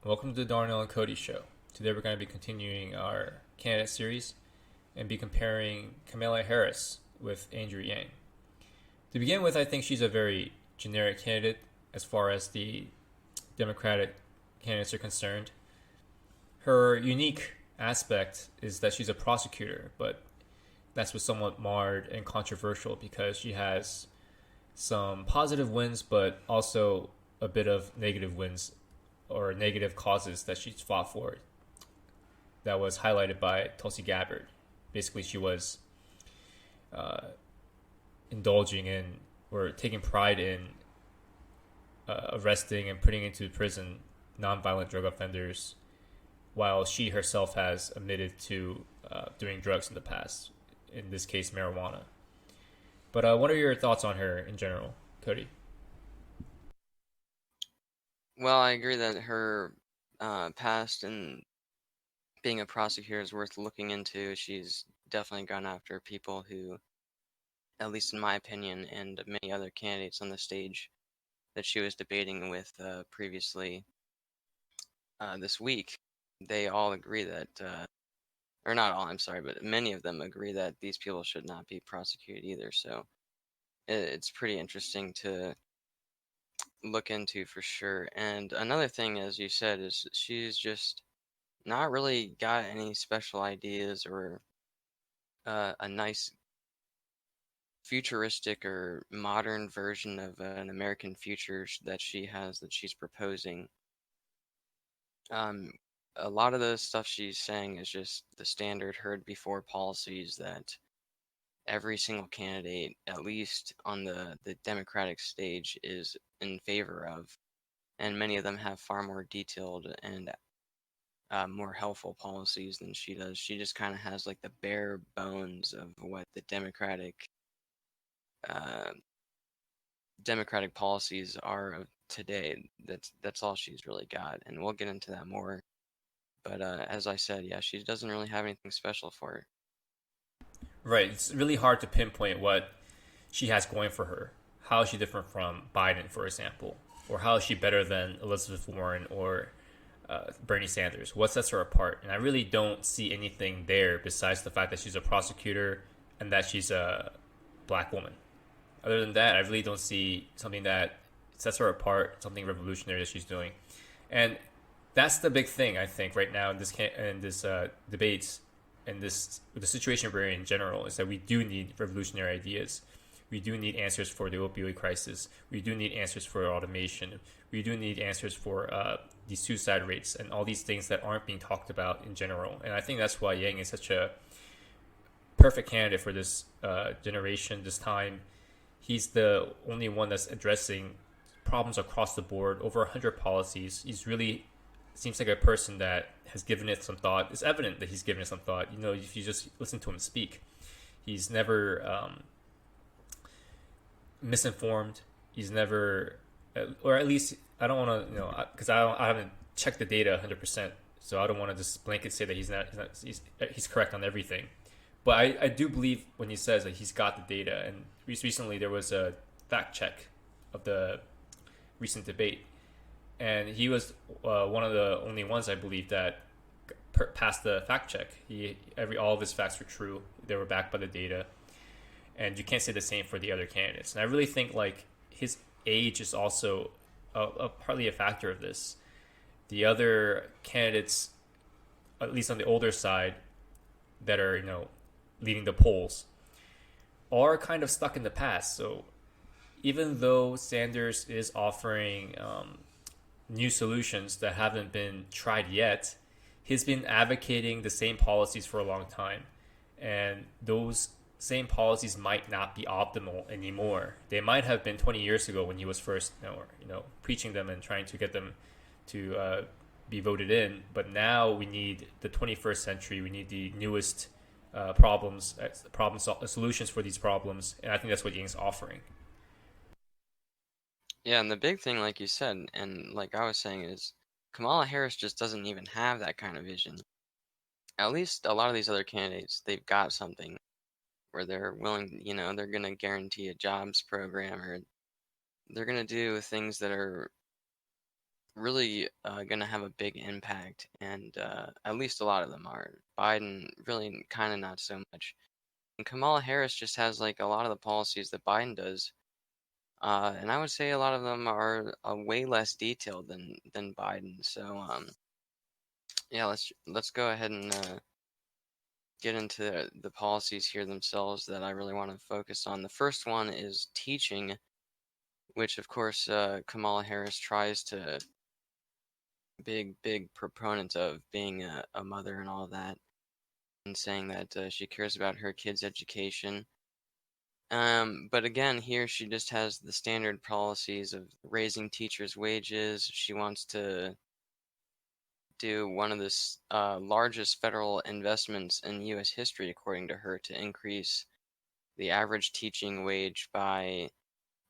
Welcome to the Darnell and Cody show. Today we're going to be continuing our candidate series and be comparing Kamala Harris with Andrew Yang. To begin with, I think she's a very generic candidate as far as the Democratic candidates are concerned. Her unique aspect is that she's a prosecutor, but that's was somewhat marred and controversial because she has some positive wins, but also a bit of negative wins or negative causes that she's fought for. That was highlighted by Tulsi Gabbard. Basically, she was indulging in or taking pride in arresting and putting into prison nonviolent drug offenders, while she herself has admitted to doing drugs in the past, in this case, marijuana. But what are your thoughts on her in general, Cody? Well, I agree that her past and being a prosecutor is worth looking into. She's definitely gone after people who, at least in my opinion, and many other candidates on the stage that she was debating with previously this week, they all agree that, or not all, I'm sorry, but many of them agree that these people should not be prosecuted either. So it's pretty interesting to look into for sure. And another thing, as you said, is she's just not really got any special ideas or a nice futuristic or modern version of an American future that she's proposing. Um, a lot of the stuff she's saying is just the standard heard before policies that every single candidate, at least on the Democratic stage, is in favor of. And many of them have far more detailed and more helpful policies than she does. She just kind of has like the bare bones of what the uh, Democratic policies are of today. That's all she's really got, and we'll get into that more. But as I said, yeah, she doesn't really have anything special for her. Right, it's really hard to pinpoint what she has going for her. How is she different from Biden, for example? Or how is she better than Elizabeth Warren or Bernie Sanders? What sets her apart? And I really don't see anything there besides the fact that she's a prosecutor and that she's a black woman. Other than that, I really don't see something that sets her apart, something revolutionary that she's doing. And that's the big thing, I think, right now in this debates and this the situation we're in general is that we do need revolutionary ideas. We do need answers for the opioid crisis. We do need answers for automation. We do need answers for the suicide rates and all these things that aren't being talked about in general. And I think that's why Yang is such a perfect candidate for this generation, this time. He's the only one that's addressing problems across the board, over 100 policies. He's really seems like a person that has given it some thought. It's evident that he's given it some thought. You know, if you just listen to him speak, he's never misinformed. He's never, or at least I don't want to, because I haven't checked the data 100%, so I don't want to just blanket say that he's correct on everything. But I do believe when he says that he's got the data. And recently there was a fact check of the recent debate, and he was one of the only ones I believe that passed the fact check. All of his facts were true. They were backed by the data, and you can't say the same for the other candidates. And I really think like his age is also partly a factor of this. The other candidates, at least on the older side, that are leading the polls, are kind of stuck in the past. So even though Sanders is offering new solutions that haven't been tried yet, he's been advocating the same policies for a long time, and those same policies might not be optimal anymore. They might have been 20 years ago when he was first, preaching them and trying to get them to be voted in. But now we need the 21st century. We need the newest solutions for these problems, and I think that's what Ying's offering. Yeah, and the big thing, like you said, and like I was saying, is Kamala Harris just doesn't even have that kind of vision. At least a lot of these other candidates, they've got something where they're willing, they're going to guarantee a jobs program, or they're going to do things that are really going to have a big impact, and at least a lot of them are. Biden really kind of not so much. And Kamala Harris just has like a lot of the policies that Biden does, and I would say a lot of them are way less detailed than Biden. So yeah, let's go ahead and get into the policies here themselves that I really want to focus on. The first one is teaching, which of course Kamala Harris tries to big proponent of being a mother and all that, and saying that she cares about her kids' education. But again, here she just has the standard policies of raising teachers' wages. She wants to do one of the largest federal investments in U.S. history, according to her, to increase the average teaching wage by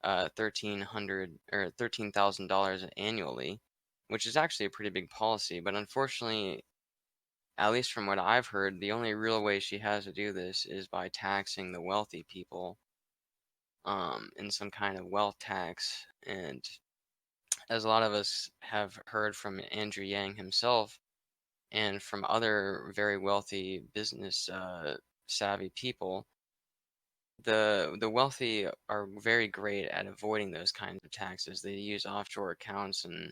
1,300 or $13,000 annually, which is actually a pretty big policy. But unfortunately, at least from what I've heard, the only real way she has to do this is by taxing the wealthy people in some kind of wealth tax. And as a lot of us have heard from Andrew Yang himself and from other very wealthy business savvy people, the wealthy are very great at avoiding those kinds of taxes. They use offshore accounts, and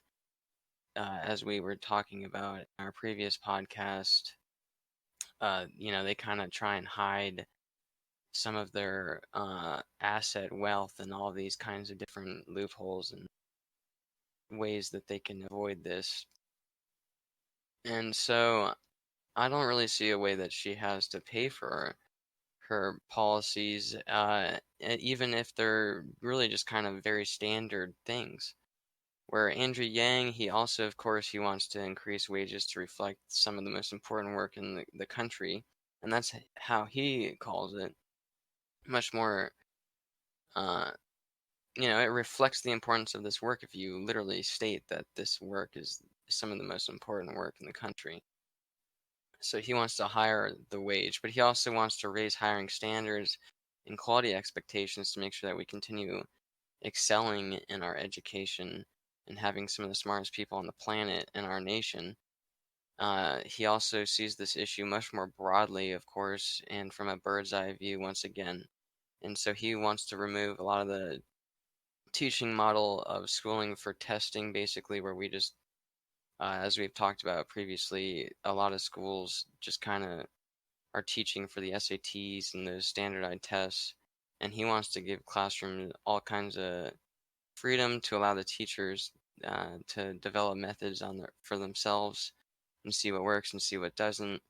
as we were talking about in our previous podcast, they kind of try and hide some of their asset wealth and all these kinds of different loopholes and ways that they can avoid this. And so I don't really see a way that she has to pay for her policies, even if they're really just kind of very standard things. Where Andrew Yang, he also, of course, he wants to increase wages to reflect some of the most important work in the country, and that's how he calls it. Much more, uh, it reflects the importance of this work if you literally state that this work is some of the most important work in the country. So he wants to hire the wage, but he also wants to raise hiring standards and quality expectations to make sure that we continue excelling in our education and having some of the smartest people on the planet in our nation. He also sees this issue much more broadly, of course, and from a bird's eye view once again. And so he wants to remove a lot of the teaching model of schooling for testing, basically, where we just, as we've talked about previously, a lot of schools just kind of are teaching for the SATs and those standardized tests. And he wants to give classrooms all kinds of freedom to allow the teachers to develop methods for themselves and see what works and see what doesn't,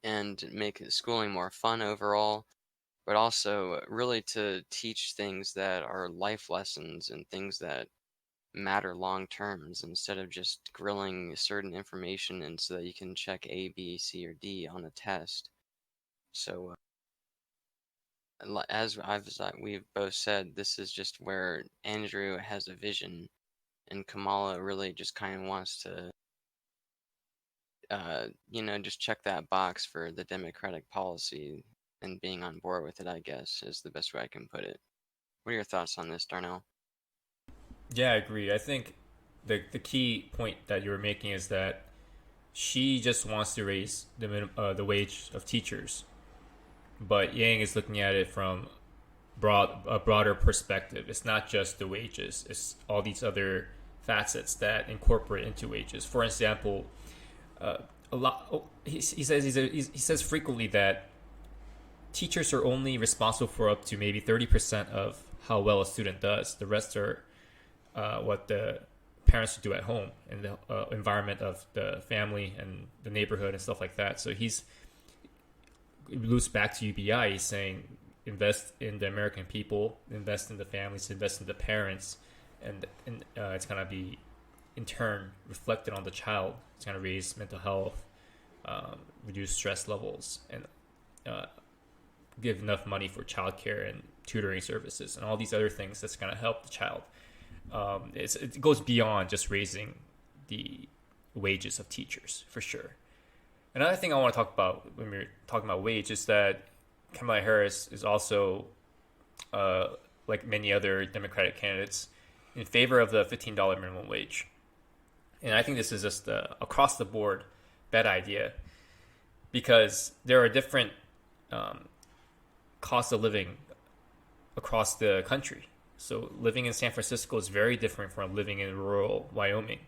and make schooling more fun overall, but also really to teach things that are life lessons and things that matter long terms instead of just grilling certain information and so that you can check A, B, C, or D on a test. So we've both said, this is just where Andrew has a vision, and Kamala really just kind of wants to, just check that box for the Democratic policy and being on board with it, I guess, is the best way I can put it. What are your thoughts on this, Darnell? Yeah, I agree. I think the key point that you were making is that she just wants to raise the wage of teachers, but Yang is looking at it from a broader perspective. It's not just the wages; it's all these other facets that incorporate into wages. For example, a lot. He says frequently that teachers are only responsible for up to maybe 30% of how well a student does. The rest are what the parents do at home and the environment of the family and the neighborhood and stuff like that. So he's loops back to UBI. He's saying invest in the American people, invest in the families, invest in the parents, and it's gonna be in turn reflected on the child. It's gonna raise mental health, reduce stress levels, and give enough money for childcare and tutoring services and all these other things that's gonna help the child. It goes beyond just raising the wages of teachers for sure. Another thing I want to talk about when we're talking about wage is that Kamala Harris is also, like many other Democratic candidates, in favor of the $15 minimum wage. And I think this is just a across the board bad idea because there are different um, costs of living across the country. So living in San Francisco is very different from living in rural Wyoming.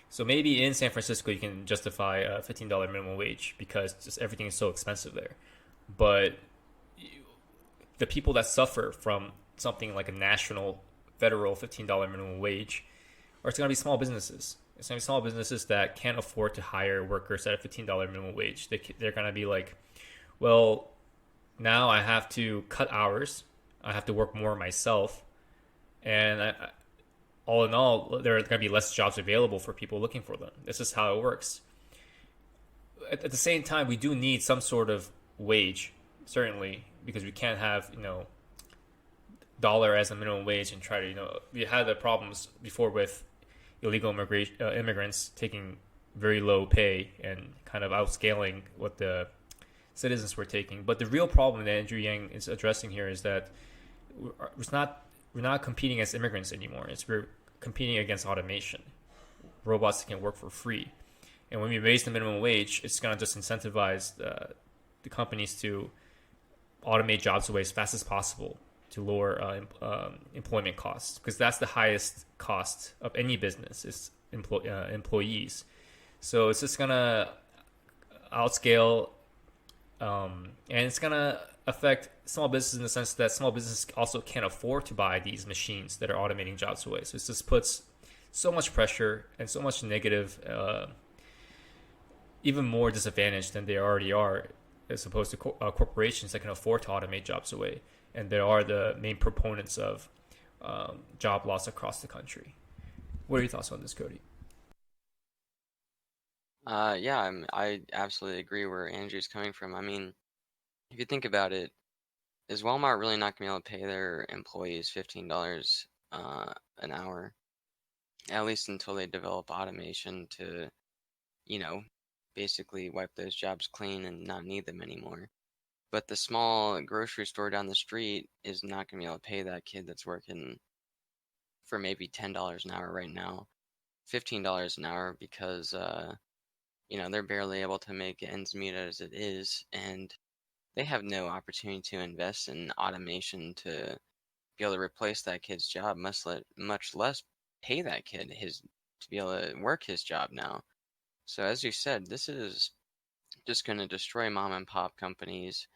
So maybe in San Francisco you can justify a $15 minimum wage because just everything is so expensive there. But the people that suffer from something like a national federal $15 minimum wage are it's going to be small businesses. It's going to be small businesses that can't afford to hire workers at a $15 minimum wage. They're going to be like, well, now I have to cut hours. I have to work more myself. And all in all, there are going to be less jobs available for people looking for them. This is how it works. At the same time, we do need some sort of wage, certainly, because we can't have, dollar as a minimum wage and try to, we had the problems before with illegal immigrants taking very low pay and kind of outscaling what the citizens were taking. But the real problem that Andrew Yang is addressing here is that we're not competing against immigrants anymore. We're competing against automation, robots that can work for free. And when we raise the minimum wage, it's going to just incentivize the companies to automate jobs away as fast as possible to lower employment costs, because that's the highest cost of any business is employees. So it's just gonna outscale, and it's gonna affect small businesses in the sense that small businesses also can't afford to buy these machines that are automating jobs away. So it just puts so much pressure and so much negative, even more disadvantage than they already are, as opposed to corporations that can afford to automate jobs away. And they are the main proponents of job loss across the country. What are your thoughts on this, Cody? Yeah, I absolutely agree where Andrew's coming from. I mean, if you think about it, is Walmart really not going to be able to pay their employees $15 an hour, at least until they develop automation to, you know, basically wipe those jobs clean and not need them anymore. But the small grocery store down the street is not going to be able to pay that kid that's working for maybe $10 an hour right now, $15 an hour because they're barely able to make ends meet as it is, and they have no opportunity to invest in automation to be able to replace that kid's job, much less pay that kid his to be able to work his job now. So as you said, this is just going to destroy mom and pop companies.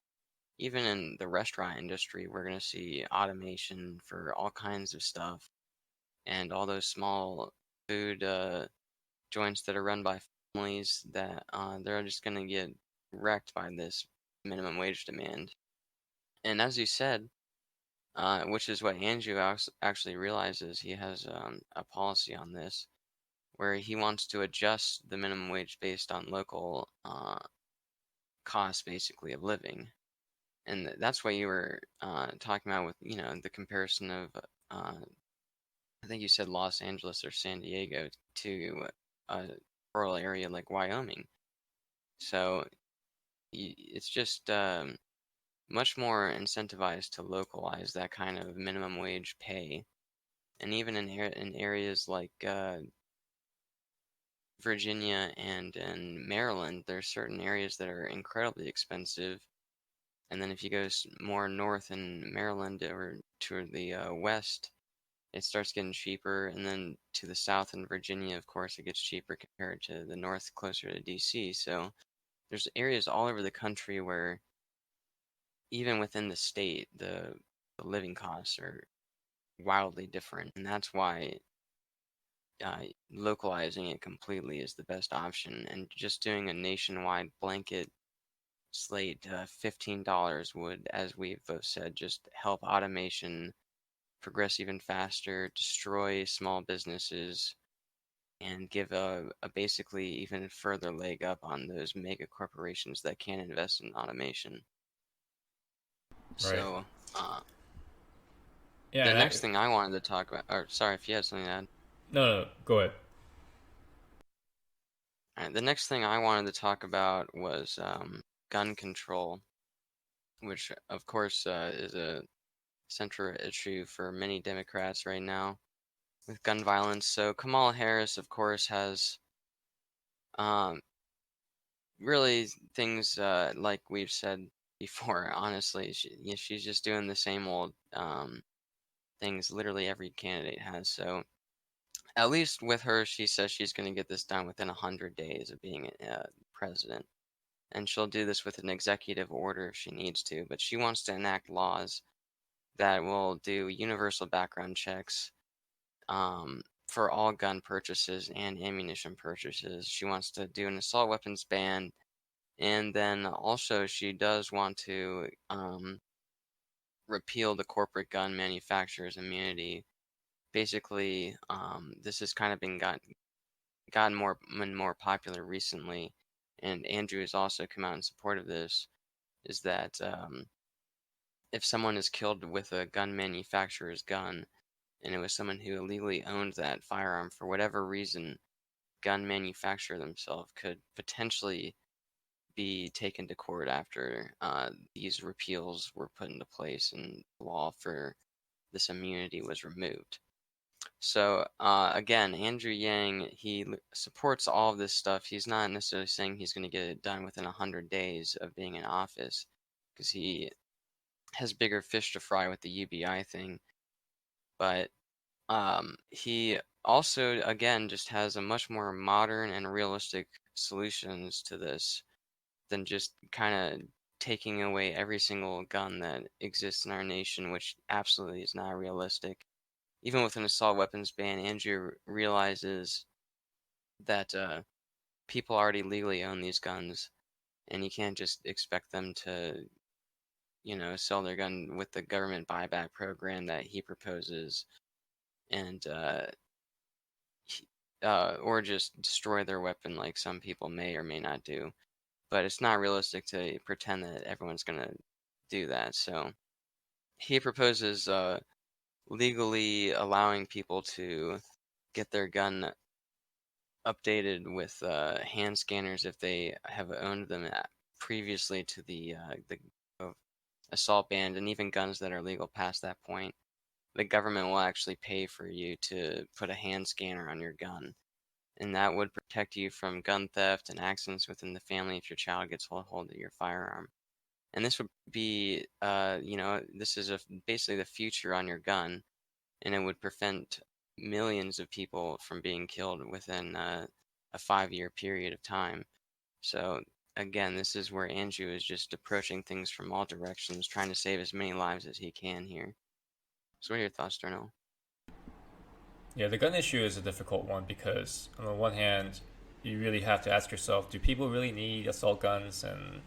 Even in the restaurant industry, we're going to see automation for all kinds of stuff, and all those small food joints that are run by families that they're just going to get wrecked by this minimum wage demand. And as you said, which is what Andrew actually realizes, he has a policy on this where he wants to adjust the minimum wage based on local costs, basically, of living. And that's what you were talking about with, the comparison of, I think you said Los Angeles or San Diego to a rural area like Wyoming. So it's just much more incentivized to localize that kind of minimum wage pay. And even in areas like Virginia and in Maryland, there's certain areas that are incredibly expensive. And then if you go more north in Maryland or to the west, it starts getting cheaper. And then to the south in Virginia, of course, it gets cheaper compared to the north closer to DC. So there's areas all over the country where even within the state, the living costs are wildly different. And that's why localizing it completely is the best option. And just doing a nationwide blanket slate, $15 would, as we've both said, just help automation progress even faster, destroy small businesses, and give a basically even further leg up on those mega corporations that can invest in automation. Right. So, Yeah. the next thing I wanted to talk about, or sorry if you had something to add. No, go ahead. All right, the next thing I wanted to talk about was gun control, which of course is a central issue for many Democrats right now, with gun violence. So Kamala Harris, of course, has um, really things like we've said before. Honestly, she's just doing the same old things literally every candidate has. So at least with her, she says she's going to get this done within 100 days of being president. And she'll do this with an executive order if she needs to. But she wants to enact laws that will do universal background checks for all gun purchases and ammunition purchases. She wants to do an assault weapons ban. And then also, she does want to repeal the corporate gun manufacturer's immunity. Basically, this has kind of been gotten more and more popular recently, and Andrew has also come out in support of this. Is that if someone is killed with a gun manufacturer's gun, and it was someone who illegally owned that firearm for whatever reason, gun manufacturer themselves could potentially be taken to court after these repeals were put into place and the law for this immunity was removed. So again, Andrew Yang, he supports all of this stuff. He's not necessarily saying he's going to get it done within 100 days of being in office, because he has bigger fish to fry with the UBI thing. But he also, again, just has a much more modern and realistic solutions to this than just kind of taking away every single gun that exists in our nation, which absolutely is not realistic. Even with an assault weapons ban, Andrew realizes that people already legally own these guns, and you can't just expect them to, sell their gun with the government buyback program that he proposes, and or just destroy their weapon like some people may or may not do. But it's not realistic to pretend that everyone's gonna do that. So he proposes legally allowing people to get their gun updated with hand scanners if they have owned them previously to the assault ban, and even guns that are legal past that point. The government will actually pay for you to put a hand scanner on your gun, and that would protect you from gun theft and accidents within the family if your child gets hold of your firearm. And this would be, this is basically the future on your gun, and it would prevent millions of people from being killed within a 5-year period of time. So again, this is where Andrew is just approaching things from all directions, trying to save as many lives as he can here. So what are your thoughts, Darnell? Yeah, the gun issue is a difficult one because on the one hand, you really have to ask yourself, do people really need assault guns, and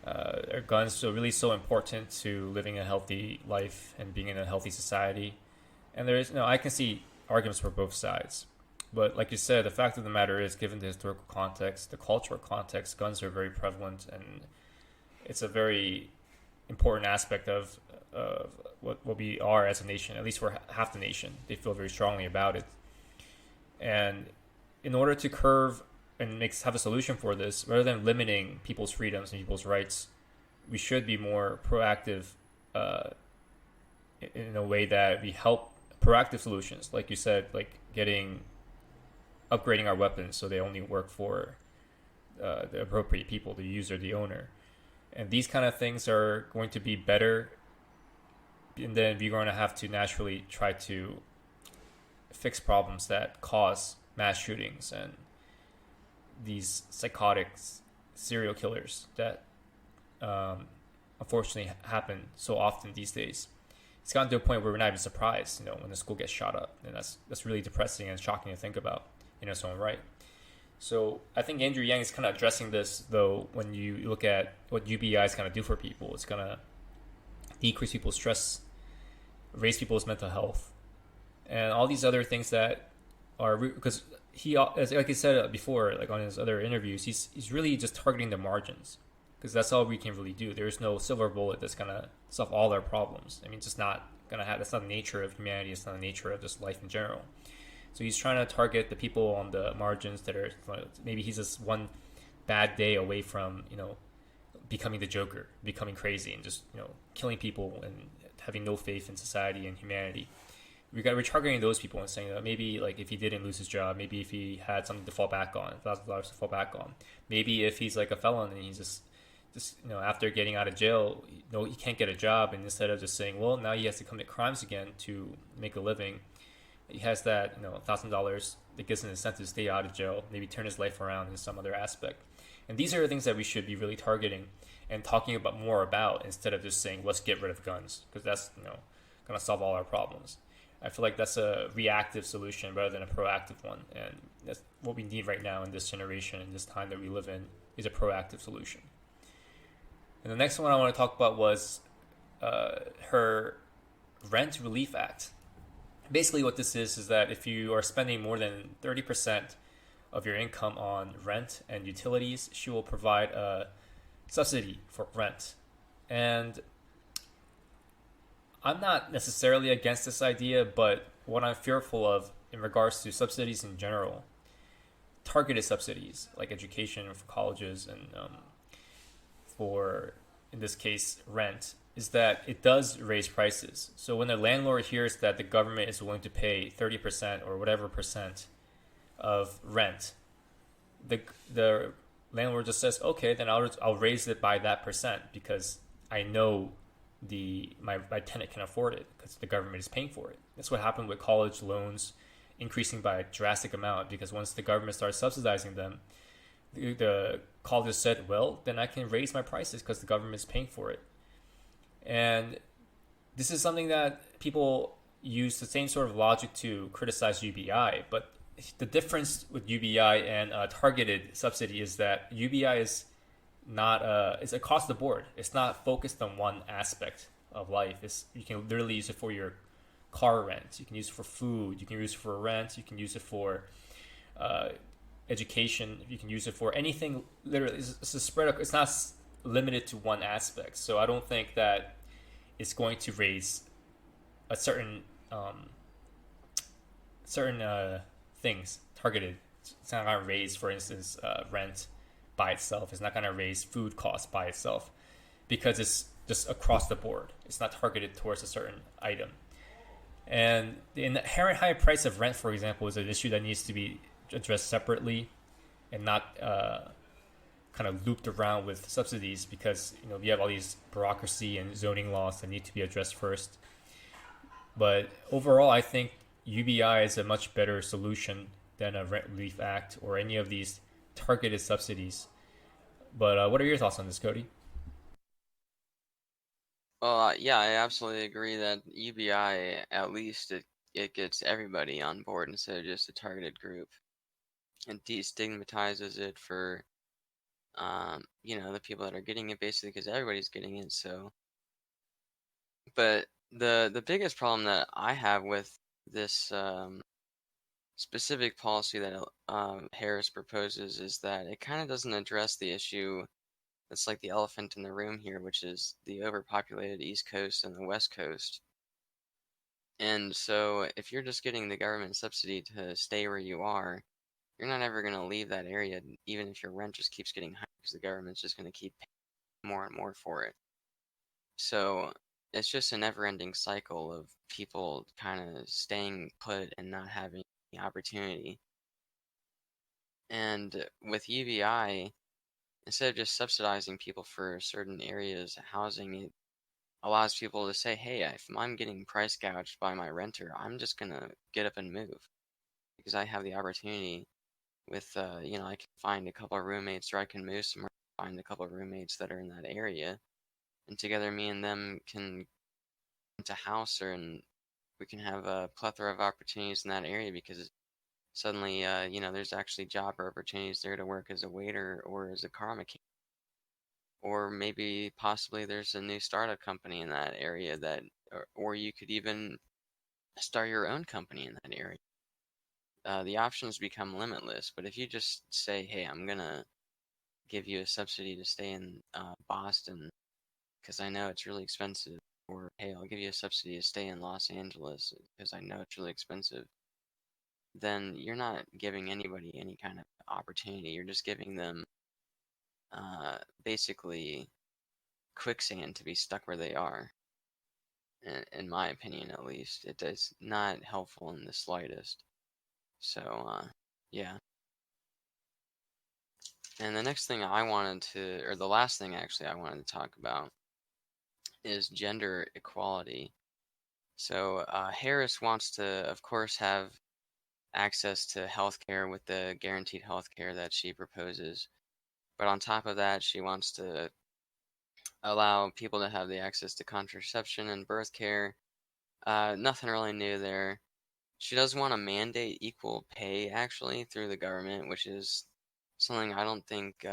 are guns so really so important to living a healthy life and being in a healthy society? And there is, I can see arguments for both sides. But like you said, the fact of the matter is, given the historical context, the cultural context, guns are very prevalent, and it's a very important aspect of what we are as a nation. At least for half the nation, they feel very strongly about it. And in order to curve and have a solution for this, rather than limiting people's freedoms and people's rights, we should be more proactive in a way that we help proactive solutions, like you said, like upgrading our weapons so they only work for the appropriate people, the user, the owner. And these kind of things are going to be better, and then we're going to have to naturally try to fix problems that cause mass shootings and these psychotic serial killers that unfortunately happen so often these days. It's gotten to a point where we're not even surprised, when the school gets shot up, and that's really depressing and shocking to think about, someone right. So I think Andrew Yang is kind of addressing this, though. When you look at what UBI is going to do for people, it's going to decrease people's stress, raise people's mental health, and all these other things that are because he, like he said before, like on his other interviews, he's really just targeting the margins, because that's all we can really do. There's no silver bullet that's gonna solve all our problems. I mean, it's just not gonna have. That's not the nature of humanity. It's not the nature of just life in general. So he's trying to target the people on the margins that are maybe he's just one bad day away from becoming the Joker, becoming crazy, and just killing people and having no faith in society and humanity. we're targeting those people and saying that maybe like if he didn't lose his job, maybe if he had something to fall back on, $1,000 to fall back on, maybe if he's like a felon and he's just after getting out of jail, he can't get a job, and instead of just saying, well, now he has to commit crimes again to make a living, he has that $1,000 that gives an incentive to stay out of jail, maybe turn his life around in some other aspect. And these are the things that we should be really targeting and talking about more about instead of just saying let's get rid of guns because that's going to solve all our problems. I feel like that's a reactive solution rather than a proactive one, and that's what we need right now in this generation, in this time that we live in, is a proactive solution. And the next one I want to talk about was her Rent Relief Act. Basically, what this is that if you are spending more than 30% of your income on rent and utilities, she will provide a subsidy for rent. And I'm not necessarily against this idea, but what I'm fearful of in regards to subsidies in general, targeted subsidies like education for colleges and for, in this case, rent, is that it does raise prices. So when the landlord hears that the government is willing to pay 30% or whatever percent of rent, the landlord just says, okay, then I'll raise it by that percent because I know my tenant can afford it because the government is paying for it. That's what happened with college loans increasing by a drastic amount because once the government started subsidizing them, the colleges said, well, then I can raise my prices because the government is paying for it. And this is something that people use the same sort of logic to criticize UBI, but the difference with UBI and targeted subsidy is that UBI is not it's across the board. It's not focused on one aspect of life. You can literally use it for your car rent. You can use it for food. You can use it for rent. You can use it for education. You can use it for anything. Literally, it's a spread. It's not limited to one aspect. So I don't think that it's going to raise a certain things targeted. It's not going to raise, for instance, rent by itself. It's not going to raise food costs by itself because it's just across the board. It's not targeted towards a certain item. And the inherent high price of rent, for example, is an issue that needs to be addressed separately and not kind of looped around with subsidies because we have all these bureaucracy and zoning laws that need to be addressed first. But overall, I think UBI is a much better solution than a Rent Relief Act or any of these targeted subsidies. But what are your thoughts on this, Cody? Well, yeah, I absolutely agree that UBI, at least it gets everybody on board instead of just a targeted group. It destigmatizes it for, the people that are getting it basically because everybody's getting it. So, but the biggest problem that I have with this specific policy that Harris proposes is that it kind of doesn't address the issue that's like the elephant in the room here, which is the overpopulated East Coast and the West Coast. And so, if you're just getting the government subsidy to stay where you are, you're not ever going to leave that area, even if your rent just keeps getting higher, because the government's just going to keep paying more and more for it. So, it's just a never-ending cycle of people kind of staying put and not having the opportunity. And with UBI, instead of just subsidizing people for certain areas housing, it allows people to say, hey, if I'm getting price gouged by my renter, I'm just gonna get up and move because I have the opportunity with I can find a couple of roommates or I can move somewhere, find a couple of roommates that are in that area, and together me and them can rent a house and we can have a plethora of opportunities in that area because suddenly there's actually job opportunities there to work as a waiter or as a car mechanic. Or maybe possibly there's a new startup company in that area or you could even start your own company in that area. The options become limitless, but if you just say, hey, I'm gonna give you a subsidy to stay in Boston because I know it's really expensive, or hey, I'll give you a subsidy to stay in Los Angeles because I know it's really expensive, then you're not giving anybody any kind of opportunity. You're just giving them basically quicksand to be stuck where they are. in my opinion at least. It is not helpful in the slightest. So, yeah. And the next thing I wanted to, or the last thing actually I wanted to talk about is gender equality. So, Harris wants to, of course, have access to healthcare with the guaranteed healthcare that she proposes. But on top of that, she wants to allow people to have the access to contraception and birth care. Nothing really new there. She does want to mandate equal pay actually through the government, which is something I don't think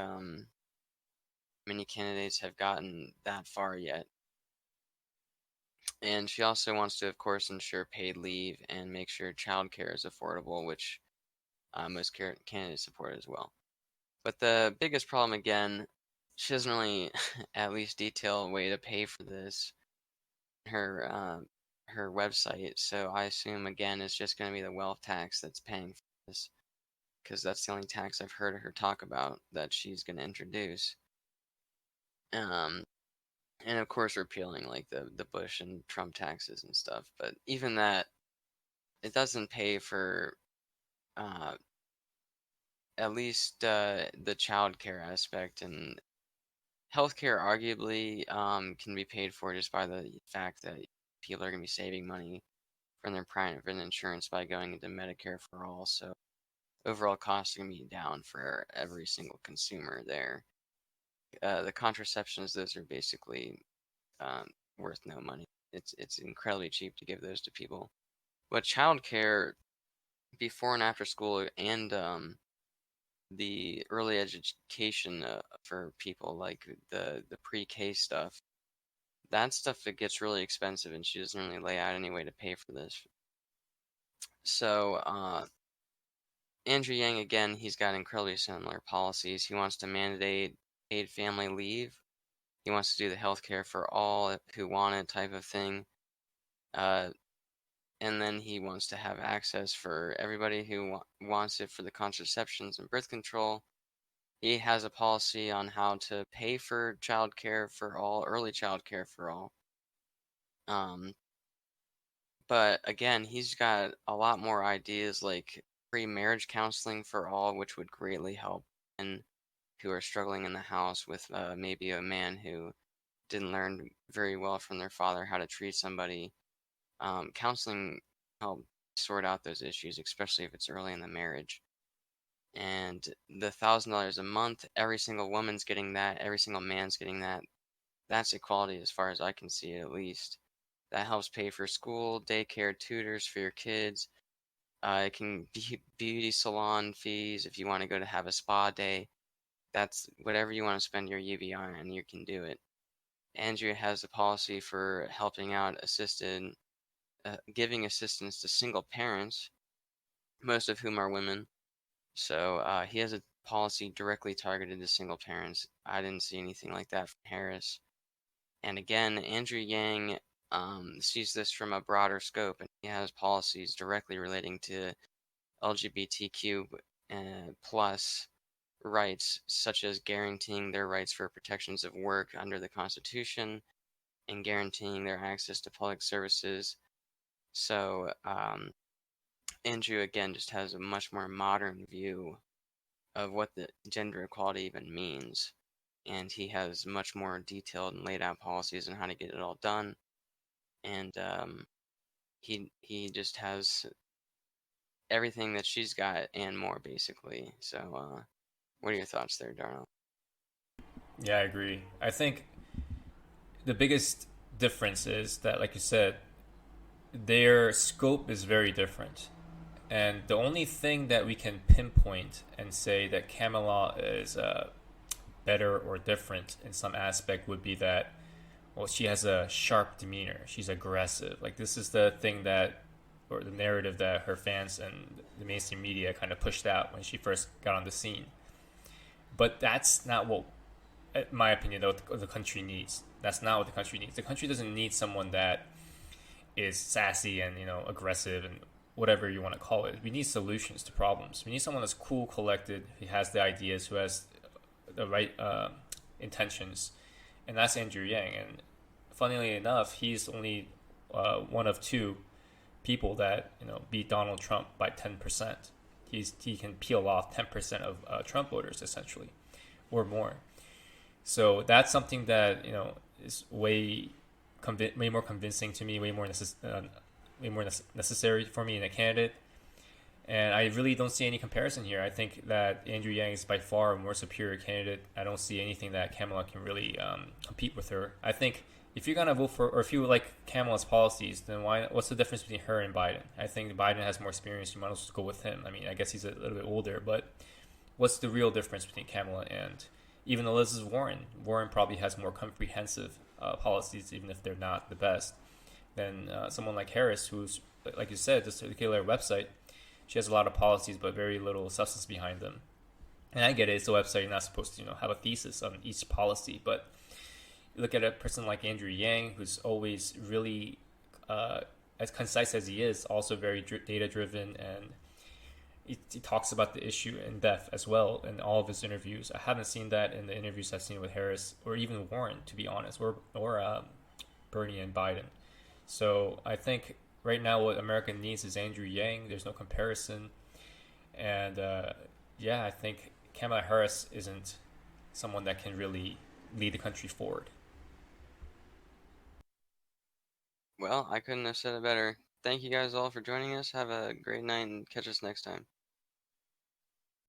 many candidates have gotten that far yet. And she also wants to, of course, ensure paid leave and make sure childcare is affordable, which most candidates support as well. But the biggest problem, again, she doesn't really at least detail a way to pay for this her her website. So I assume again it's just going to be the wealth tax that's paying for this, because that's the only tax I've heard her talk about that she's going to introduce. Um, and of course repealing like the Bush and Trump taxes and stuff. But even that, it doesn't pay for uh, at least the child care aspect, and healthcare arguably can be paid for just by the fact that people are going to be saving money from their private insurance by going into Medicare for all. So overall costs are going to be down for every single consumer there. The contraceptions, those are basically um, worth no money. It's incredibly cheap to give those to people. But childcare before and after school, and the early education for people, like the pre-K stuff, that stuff, it gets really expensive, and she doesn't really lay out any way to pay for this. So Andrew Yang, again, he's got incredibly similar policies. He wants to mandate paid family leave. He wants to do the healthcare for all who want it type of thing. Uh, and then he wants to have access for everybody who wants it for the contraceptions and birth control. He has a policy on how to pay for child care for all, early child care for all. Um, but again, he's got a lot more ideas like pre-marriage counseling for all, which would greatly help men who are struggling in the house with maybe a man who didn't learn very well from their father how to treat somebody. Counseling help sort out those issues, especially if it's early in the marriage. And the $1,000 a month, every single woman's getting that, every single man's getting that. That's equality as far as I can see, at least. That helps pay for school, daycare, tutors for your kids. It can be beauty salon fees if you want to go to have a spa day. That's whatever you want to spend your UV on, you can do it. Andrea has a policy for helping out giving assistance to single parents, most of whom are women. So he has a policy directly targeted to single parents. I didn't see anything like that from Harris. And again, Andrew Yang sees this from a broader scope, and he has policies directly relating to LGBTQ plus rights, such as guaranteeing their rights for protections of work under the Constitution and guaranteeing their access to public services. So Andrew, again, just has a much more modern view of what the gender equality even means. And he has much more detailed and laid out policies on how to get it all done. And he just has everything that she's got and more, basically. So, what are your thoughts there, Darnell? Yeah, I agree. I think the biggest difference is that, like you said, their scope is very different. And the only thing that we can pinpoint and say that Kamala is better or different in some aspect would be that, well, she has a sharp demeanor. She's aggressive. Like, this is the thing that, or the narrative that her fans and the mainstream media kind of pushed out when she first got on the scene. But that's not what, in my opinion, the country needs. That's not what the country needs. The country doesn't need someone that is sassy and aggressive and whatever you want to call it. We need solutions to problems. We need someone that's cool, collected, who has the ideas, who has the right intentions, and that's Andrew Yang. And funnily enough, he's only one of two people that beat Donald Trump by 10%. He can peel off 10% of Trump voters essentially, or more. So that's something that is way more convincing to me, way more necessary for me in a candidate. And I really don't see any comparison here. I think that Andrew Yang is by far a more superior candidate. I don't see anything that Kamala can really compete with her. I think if you're gonna vote for, or if you like Kamala's policies, then why? What's the difference between her and Biden? I think Biden has more experience. You might as well go with him. I mean, I guess he's a little bit older, but what's the real difference between Kamala and even Elizabeth Warren? Warren probably has more comprehensive policies, even if they're not the best, than someone like Harris, who's, like you said, just a particular website. She has a lot of policies, but very little substance behind them. And I get it; it's a website. You're not supposed to, have a thesis on each policy. But you look at a person like Andrew Yang, who's always really, as concise as he is, also very data driven, and he talks about the issue in depth as well in all of his interviews. I haven't seen that in the interviews I've seen with Harris or even Warren, to be honest, or Bernie and Biden. So I think right now what America needs is Andrew Yang. There's no comparison, and yeah, I think Kamala Harris isn't someone that can really lead the country forward. Well, I couldn't have said it better. Thank you guys all for joining us. Have a great night and catch us next time.